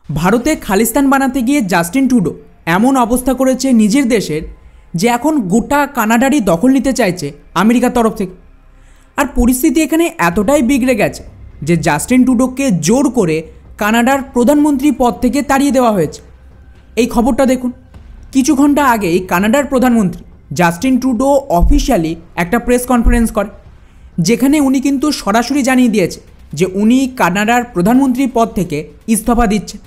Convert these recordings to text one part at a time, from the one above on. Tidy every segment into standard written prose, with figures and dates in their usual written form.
ভারতে খালিস্তান বানাতে গিয়ে জাস্টিন ট্রুডো এমন অবস্থা করেছে নিজের দেশের যে এখন গোটা কানাডারই দখল নিতে চাইছে আমেরিকার তরফ থেকে। আর পরিস্থিতি এখানে এতটাই বিগড়ে গেছে যে জাস্টিন ট্রুডোকে জোর করে কানাডার প্রধানমন্ত্রী পদ থেকে তাড়িয়ে দেওয়া হয়েছে। এই খবরটা দেখুন, কিছু ঘন্টা আগেই কানাডার প্রধানমন্ত্রী জাস্টিন ট্রুডো অফিশিয়ালি একটা প্রেস কনফারেন্স করে, যেখানে উনি কিন্তু সরাসরি জানিয়ে দিয়েছে যে উনি কানাডার প্রধানমন্ত্রী পদ থেকে ইস্তফা দিচ্ছে।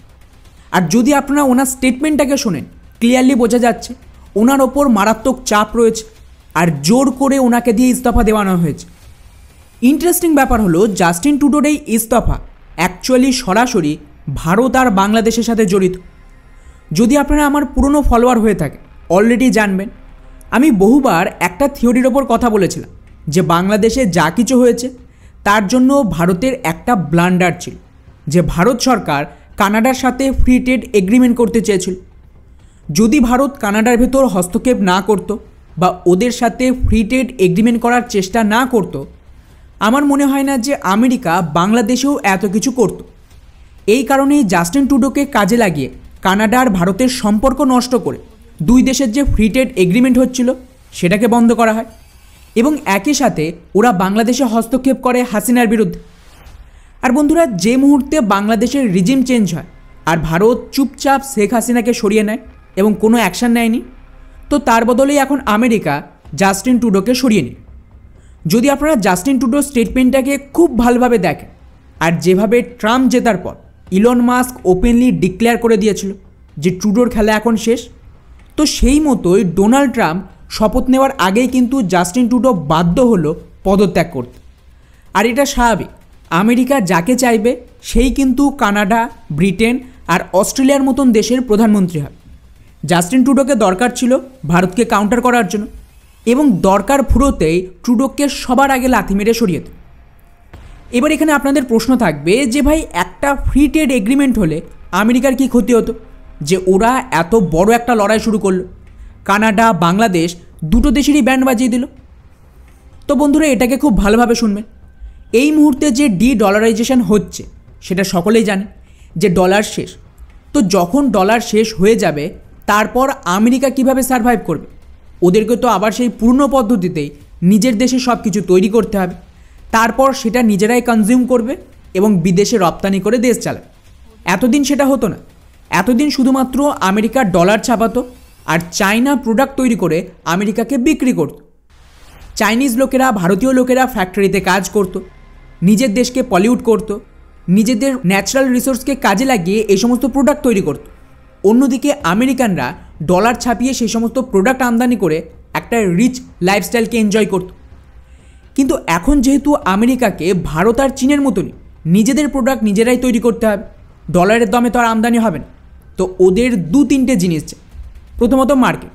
আর যদি আপনারা ওনার স্টেটমেন্টটাকে শোনেন, ক্লিয়ারলি বোঝা যাচ্ছে ওনার ওপর মারাত্মক চাপ রয়েছে আর জোর করে ওনাকে দিয়ে ইস্তফা দেওয়ানো হয়েছে। ইন্টারেস্টিং ব্যাপার হলো জাস্টিন ট্রুডোর এই ইস্তফা অ্যাকচুয়ালি সরাসরি ভারত আর বাংলাদেশের সাথে জড়িত। যদি আপনারা আমার পুরনো ফলোয়ার হয়ে থাকে অলরেডি জানবেন আমি বহুবার একটা থিওরির ওপর কথা বলেছিলাম যে বাংলাদেশে যা কিছু হয়েছে তার জন্য ভারতের একটা ব্লান্ডার ছিল, যে ভারত সরকার কানাডার সাথে ফ্রি ট্রেড এগ্রিমেন্ট করতে চেয়েছিল। যদি ভারত কানাডার ভেতর হস্তক্ষেপ না করত বা ওদের সাথে ফ্রি ট্রেড এগ্রিমেন্ট করার চেষ্টা না করত, আমার মনে হয় না যে আমেরিকা বাংলাদেশেও এত কিছু করত। এই কারণেই জাস্টিন ট্রুডোকে কাজে লাগিয়ে কানাডা আর ভারতের সম্পর্ক নষ্ট করে দুই দেশের যে ফ্রি ট্রেড এগ্রিমেন্ট হচ্ছিল সেটাকে বন্ধ করা হয় এবং একই সাথে ওরা বাংলাদেশে হস্তক্ষেপ করে হাসিনার বিরুদ্ধে। আর বন্ধুরা, যে মুহূর্তে বাংলাদেশের রিজিম চেঞ্জ হয় আর ভারত চুপচাপ শেখ হাসিনাকে সরিয়ে নেয় এবং কোনো অ্যাকশান নেয়নি, তো তার বদলেই এখন আমেরিকা জাস্টিন ট্রুডোকে সরিয়ে নেয়। যদি আপনারা জাস্টিন ট্রুডোর স্টেটমেন্টটাকে খুব ভালোভাবে দেখেন আর যেভাবে ট্রাম্প জেতার পর ইলন মাস্ক ওপেনলি ডিক্লেয়ার করে দিয়েছিল যে ট্রুডোর খেলা এখন শেষ, তো সেই মতোই ডোনাল্ড ট্রাম্প শপথ নেওয়ার আগেই কিন্তু জাস্টিন ট্রুডো বাধ্য হলো পদত্যাগ করতে। আর এটা স্বাভাবিক, আমেরিকা যাকে চাইবে সেই কিন্তু কানাডা, ব্রিটেন আর অস্ট্রেলিয়ার মতন দেশের প্রধানমন্ত্রী হয়। জাস্টিন ট্রুডোকে দরকার ছিল ভারতকে কাউন্টার করার জন্য এবং দরকার ফুরোতেই ট্রুডোকে সবার আগে লাথি মেরে সরিয়ে দেয়। এবার এখানে আপনাদের প্রশ্ন থাকবে যে ভাই, একটা ফ্রি ট্রেড এগ্রিমেন্ট হলে আমেরিকার কী ক্ষতি হতো যে ওরা এত বড় একটা লড়াই শুরু করলো, কানাডা বাংলাদেশ দুটো দেশেরই ব্যান্ড বাজিয়ে দিল? তো বন্ধুরা, এটাকে খুব ভালোভাবে শুনবেন। এই মুহূর্তে যে ডলারাইজেশন হচ্ছে সেটা সকলেই জানে যে ডলার শেষ। তো যখন ডলার শেষ হয়ে যাবে তারপর আমেরিকা কিভাবে সারভাইভ করবে? ওদেরকে তো আবার সেই পুরনো পদ্ধতিতেই নিজের দেশে সব কিছু তৈরি করতে হবে, তারপর সেটা নিজেরাই কনজিউম করবে এবং বিদেশে রপ্তানি করে দেশ চালাবে। এতদিন সেটা হতো না। এতদিন শুধুমাত্র আমেরিকার ডলার ছাপাতো আর চায়না প্রোডাক্ট তৈরি করে আমেরিকাকে বিক্রি করত। চাইনিজ লোকেরা, ভারতীয় লোকেরা ফ্যাক্টরিতে কাজ করত, নিজের দেশকে পলিউট করত, নিজেদের ন্যাচারাল রিসোর্সকে কাজে লাগিয়ে এই সমস্ত প্রোডাক্ট তৈরি করত। অন্যদিকে আমেরিকানরা ডলার ছাপিয়ে সেই সমস্ত প্রোডাক্ট আমদানি করে একটা রিচ লাইফস্টাইলকে এনজয় করত। কিন্তু এখন যেহেতু আমেরিকাকে ভারত আর চীনের মতনই নিজেদের প্রোডাক্ট নিজেরাই তৈরি করতে হবে, ডলারের দামে তো আর আমদানি হবে না, তো ওদের দু তিনটে জিনিস চাই। প্রথমত মার্কেট।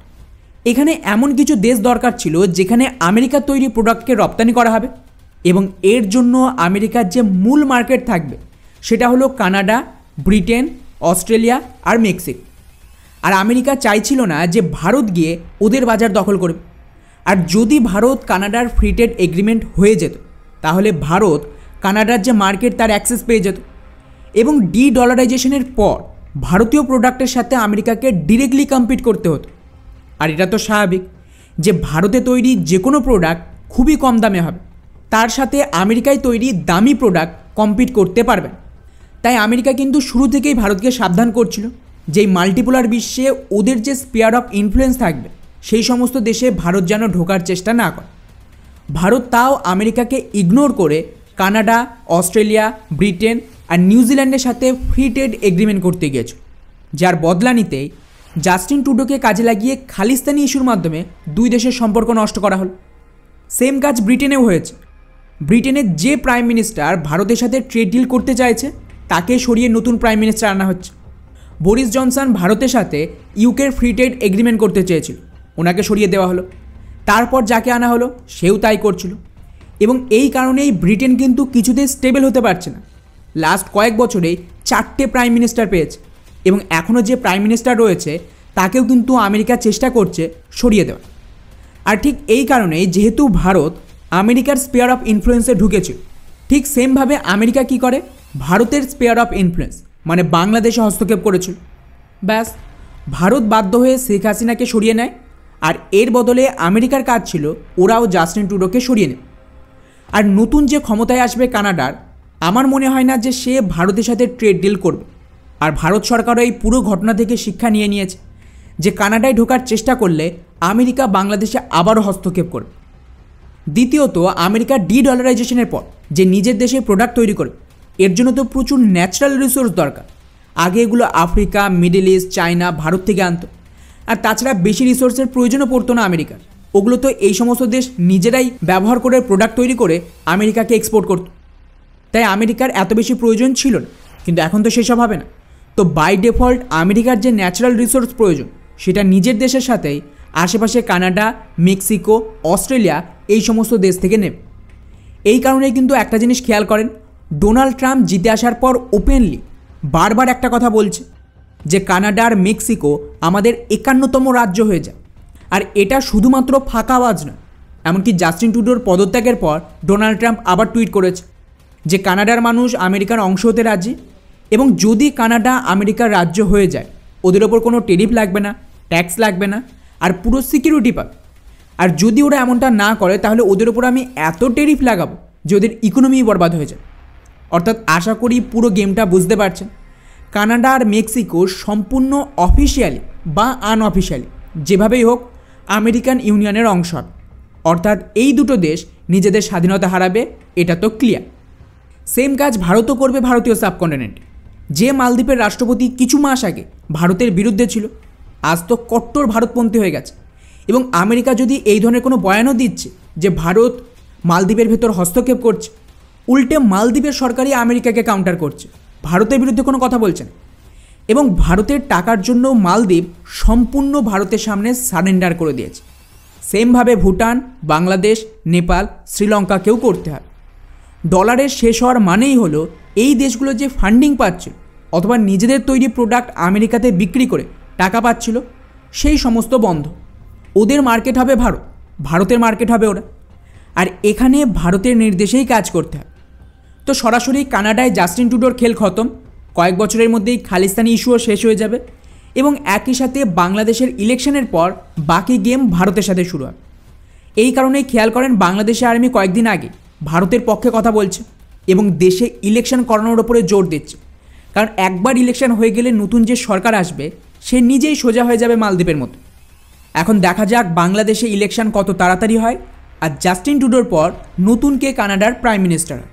এখানে এমন কিছু দেশ দরকার ছিল যেখানে আমেরিকার তৈরি প্রোডাক্টকে রপ্তানি করা হবে এবং এর জন্য আমেরিকার যে মূল মার্কেট থাকবে সেটা হলো কানাডা, ব্রিটেন, অস্ট্রেলিয়া আর মেক্সিকো। আর আমেরিকা চাইছিল না যে ভারত গিয়ে ওদের বাজার দখল করবে। আর যদি ভারত কানাডার ফ্রি ট্রেড এগ্রিমেন্ট হয়ে যেত তাহলে ভারত কানাডার যে মার্কেট তার অ্যাক্সেস পেয়ে যেত এবং ডলারাইজেশনের পর ভারতীয় প্রোডাক্টের সাথে আমেরিকাকে ডিরেক্টলি কম্পিট করতে হতো। আর এটা তো স্বাভাবিক যে ভারতে তৈরি যে কোনো প্রোডাক্ট খুবই কম দামে হবে, তার সাথে আমেরিকায় তৈরি দামি প্রোডাক্ট কম্পিট করতে পারবে। তাই আমেরিকা কিন্তু শুরু থেকেই ভারতকে সাবধান করছিল যে এই মাল্টিপোলার বিশ্বে ওদের যে স্পিয়ার অফ ইনফ্লুয়েন্স থাকবে সেই সমস্ত দেশে ভারত যেন ঢোকার চেষ্টা না করে। ভারত তাও আমেরিকাকে ইগনোর করে কানাডা, অস্ট্রেলিয়া, ব্রিটেন আর নিউজিল্যান্ডের সাথে ফ্রি ট্রেড এগ্রিমেন্ট করতে গিয়েছিল, যার বদলা নিতেই জাস্টিন ট্রুডোকে কাজে লাগিয়ে খালিস্তানি ইস্যুর মাধ্যমে দুই দেশের সম্পর্ক নষ্ট করা হলো। সেম কাজ ব্রিটেনেও হয়েছে। ব্রিটেনের যে প্রাইম মিনিস্টার ভারতের সাথে ট্রেড ডিল করতে চাইছে তাকে সরিয়ে নতুন প্রাইম মিনিস্টার আনা হচ্ছে। বরিস জনসন ভারতের সাথে ইউকের ফ্রি ট্রেড এগ্রিমেন্ট করতে চেয়েছিল, ওনাকে সরিয়ে দেওয়া হলো। তারপর যাকে আনা হলো সেও তাই করছিল এবং এই কারণেই ব্রিটেন কিন্তু কিছুতেই স্টেবল হতে পারছে না। লাস্ট কয়েক বছরেই 4টে প্রাইম মিনিস্টার পেয়েছে এবং এখনও যে প্রাইম মিনিস্টার রয়েছে তাকেও কিন্তু আমেরিকা চেষ্টা করছে সরিয়ে দেওয়া। আর ঠিক এই কারণেই যেহেতু ভারত আমেরিকার স্পেয়ার অফ ইনফ্লুয়েন্সে ঢুকেছিল, ঠিক সেমভাবে আমেরিকা কি করে ভারতের স্পেয়ার অফ ইনফ্লুয়েন্স মানে বাংলাদেশে হস্তক্ষেপ করেছিল। ব্যাস, ভারত বাধ্য হয়ে শেখ হাসিনাকে সরিয়ে নেয়, আর এর বদলে আমেরিকার কাজ ছিল ওরাও জাস্টিন ট্রুডোকে সরিয়ে নেয়। আর নতুন যে ক্ষমতায় আসবে কানাডার, আমার মনে হয় না যে সে ভারতের সাথে ট্রেড ডিল করবে। আর ভারত সরকারও এই পুরো ঘটনা থেকে শিক্ষা নিয়ে নিয়েছে যে কানাডায় ঢোকার চেষ্টা করলে আমেরিকা বাংলাদেশে আবারও হস্তক্ষেপ করবে। দ্বিতীয়ত, আমেরিকার ডলারাইজেশনের পর যে নিজের দেশে প্রোডাক্ট তৈরি করবে, এর জন্য তো প্রচুর ন্যাচারাল রিসোর্স দরকার। আগে এগুলো Africa, middle east, China, Bharat থেকে আনতো। আর তাছাড়া বেশি রিসোর্সের প্রয়োজনও পড়তো না আমেরিকার। ওগুলো তো এই সমস্ত দেশ নিজেরাই ব্যবহার করে প্রোডাক্ট তৈরি করে আমেরিকাকে এক্সপোর্ট করত। তাই আমেরিকার এত বেশি প্রয়োজন ছিল না। কিন্তু এখন তো সেসব হবে না। তো বাই ডিফল্ট আমেরিকার যে ন্যাচারাল রিসোর্স প্রয়োজন, সেটা নিজের দেশের সাথেই আশেপাশে কানাডা, মেক্সিকো, অস্ট্রেলিয়া এই সমস্ত দেশ থেকে নেবে। এই কারণেই কিন্তু একটা জিনিস খেয়াল করেন, ডোনাল্ড ট্রাম্প জিতে আসার পর ওপেনলি বারবার একটা কথা বলছে যে কানাডা আর মেক্সিকো আমাদের 51তম রাজ্য হয়ে যায়। আর এটা শুধুমাত্র ফাঁকা আওয়াজ নয়, এমনকি জাস্টিন ট্রুডোর পদত্যাগের পর ডোনাল্ড ট্রাম্প আবার টুইট করেছে যে কানাডার মানুষ আমেরিকার অংশ হতে রাজি, এবং যদি কানাডা আমেরিকার রাজ্য হয়ে যায় ওদের ওপর কোনো টেরিফ লাগবে না, ট্যাক্স লাগবে না, আর পুরো সিকিউরিটি পাবে। আর যদি ওরা এমনটা না করে তাহলে ওদের ওপর আমি এত টেরিফ লাগাবো যে ওদের ইকোনমি বরবাদ হয়ে যায়। অর্থাৎ আশা করি পুরো গেমটা বুঝতে পারছেন। কানাডা আর মেক্সিকো সম্পূর্ণ অফিসিয়ালি বা আনঅফিসিয়ালি যেভাবেই হোক আমেরিকান ইউনিয়নের অংশ হবে। অর্থাৎ এই দুটো দেশ নিজেদের স্বাধীনতা হারাবে, এটা তো ক্লিয়ার। সেম কাজ ভারতও করবে ভারতীয় সাবকন্টিনেন্টে। যে মালদ্বীপের রাষ্ট্রপতি কিছু মাস আগে ভারতের বিরুদ্ধে ছিল, আজ তো কট্টর ভারতপন্থী হয়ে গেছে। এবং আমেরিকা যদি এই ধরনের কোনো বয়ানও দিচ্ছে যে ভারত মালদ্বীপের ভেতর হস্তক্ষেপ করছে, উল্টে মালদ্বীপের সরকারই আমেরিকাকে কাউন্টার করছে, ভারতের বিরুদ্ধে কোনো কথা বলছে না। এবং ভারতের টাকার জন্য মালদ্বীপ সম্পূর্ণ ভারতের সামনে সারেন্ডার করে দিয়েছে। সেমভাবে ভুটান, বাংলাদেশ, নেপাল, শ্রীলঙ্কাকেও করতে হবে। ডলারের শেষ হওয়ার মানেই হলো এই দেশগুলো যে ফান্ডিং পাচ্ছিল অথবা নিজেদের তৈরি প্রোডাক্ট আমেরিকাতে বিক্রি করে টাকা পাচ্ছিল, সেই সমস্ত বন্ধ। ওদের মার্কেট হবে ভারত, ভারতের মার্কেট হবে ওরা। আর এখানে ভারতের নির্দেশেই কাজ করতে হবে। তো সরাসরি কানাডায় জাস্টিন ট্রুডোর খেল খতম। কয়েক বছরের মধ্যেই খালিস্তানি ইস্যুও শেষ হয়ে যাবে, এবং একই সাথে বাংলাদেশের ইলেকশনের পর বাকি গেম ভারতের সাথে শুরু হবে। এই কারণেই খেয়াল করেন বাংলাদেশের আর্মি কয়েকদিন আগে ভারতের পক্ষে কথা বলছে এবং দেশে ইলেকশন করানোর ওপরে জোর দিচ্ছে। কারণ একবার ইলেকশন হয়ে গেলে নতুন যে সরকার আসবে সে নিজেই সোজা হয়ে যাবে মালদ্বীপের মতো। এখন দেখা যাক বাংলাদেশে ইলেকশন কত তাড়াতাড়ি হয়, আর জাস্টিন ট্রুডোর পর নতুন কে কানাডার প্রাইম মিনিস্টার হয়।